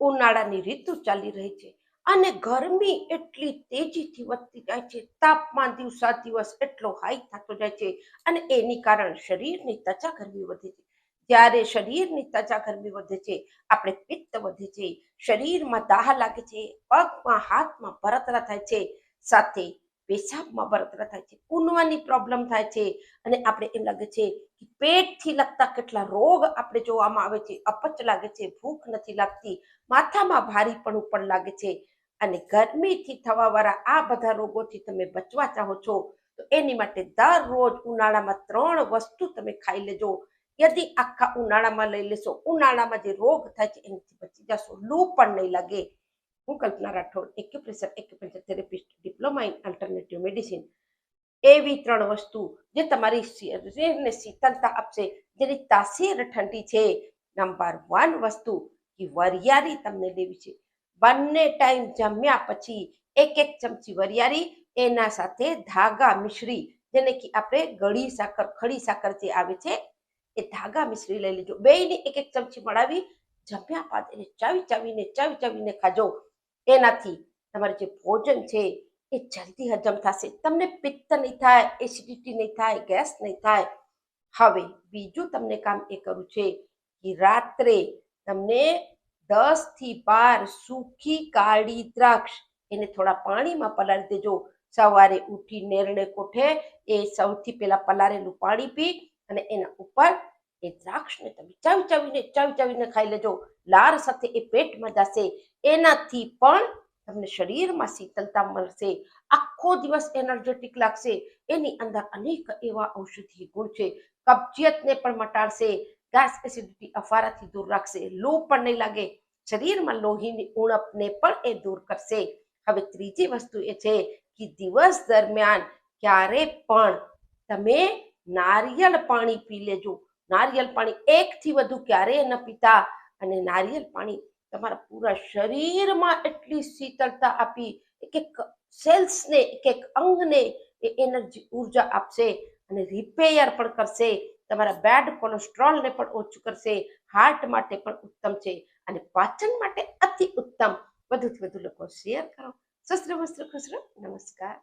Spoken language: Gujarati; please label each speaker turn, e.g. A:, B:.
A: ઉનાળાની ઋતુ ચાલી રહી છે અને ગરમી એટલી તેજીથી વધતી જાય છે. તાપમાન દિવસા દિવસ એટલો હાઈ થતો જાય છે અને એની કારણ શરીરની ત્વચા ગરમી વધે છે. જ્યારે શરીરની ત્વચા ગરમી વધે છે, આપણે પિત્ત વધે છે, શરીરમાં દાહ લાગે છે, પગમાં હાથમાં બળતરા થાય છે, સાથે પેશાબમાં બળતરા થાય છે, ઊનવાની પ્રોબ્લેમ થાય છે અને આપણે એમ લાગે છે કે પેટથી લગતા કેટલા રોગ આપણે જોવામાં આવે છે. અપચ લાગે છે, ભૂખ નથી લાગતી, માથામાં ભારીપણું પણ લાગે છે અને ગરમીથી થવાવાળા આ બધા રોગોથી તમે બચવા ચાહો છો તો એની માટે દરરોજ ઉનાળામાં 3 વસ્તુ તમે ખાઈ લેજો. યદિ આખા ઉનાળામાં લઈ લેશો, ઉનાળામાં જે રોગ થાય છે એનાથી બચી જશો, લૂ પણ નહીં લાગે. હું Kalpana Rathod, acupressure acupuncture therapist, diploma in alternative medicine. એવી 3 વસ્તુ જે તમારી શરીરને શીતળતા આપશે, જેની તાસીર ઠંડી છે. નંબર 1 વસ્તુ કે વરિયાળી તમને લેવી છે. બંને ટાઈમ જમ્યા પછી 1 ચમચી વરિયાળી, એના સાથે ધાગા મિશ્રી, જેને કે આપણે ગળી સાકર, ખડી સાકર જે આવે છે એ ધાગા મિશ્રી લઈ લેજો. બેયને 1 ચમચી મળાવી જમ્યા બાદ એને ચાવી ચાવીને ખાજો. એનાથી તમારું જે ભોજન છે એ જલ્દી હજમ થશે, તમને પિત્ત નહીં થાય, એસિડિટી નહીં થાય, ગેસ નહીં થાય. હવે બીજું તમને કામ એ કરવું છે કે રાત્રે તમને 10 થી 12 સૂકી કાળી દ્રાક્ષ, એને થોડા પાણીમાં પલાળી દેજો. સવારે ઉઠી નેરણે કોઠે એ સૌથી પહેલા પલાળેલું પાણી પી અને એના ઉપર એ દ્રાક્ષને તમે ચાવીને ખાઈ લેજો. લાર સાથે એ પેટમાં જશે, એનાથી પણ તમને શરીરમાં શીતળતા મળશે, આખો દિવસ એનર્જેટિક લાગશે. એની અંદર અનેક એવા ઔષધીય ગુણ છે, કબજિયાતને પણ મટાડશે, ગેસ એસિડિટી અફારાથી દૂર રાખશે, લૂ પણ નહીં લાગે, શરીરમાં લોહીની ઉણપને પણ એ દૂર કરશે. હવે ત્રીજી વસ્તુ એ છે કે દિવસ દરમિયાન ક્યારે પણ તમે નારિયેળ પાણી પી લેજો. નારિયેળ પાણી 1 થી વધુ ક્યારેય ન પીતા. અને નારિયેળ પાણી તમારા પૂરા શરીરમાં એટલી શીતળતા આપી, એક સેલ્સને, એક અંગને એ એનર્જી ઉર્જા આપશે અને રિપેયર પણ કરશે. તમારા બેડ કોલેસ્ટ્રોલને પણ ઓછું કરશે, હાર્ટ માટે પણ ઉત્તમ છે અને પાચન માટે અતિ ઉત્તમ. વધુથી વધુ લોકો શેર કરો. શસ્ત્ર વસ્ત્ર ખુશ રહો. નમસ્કાર.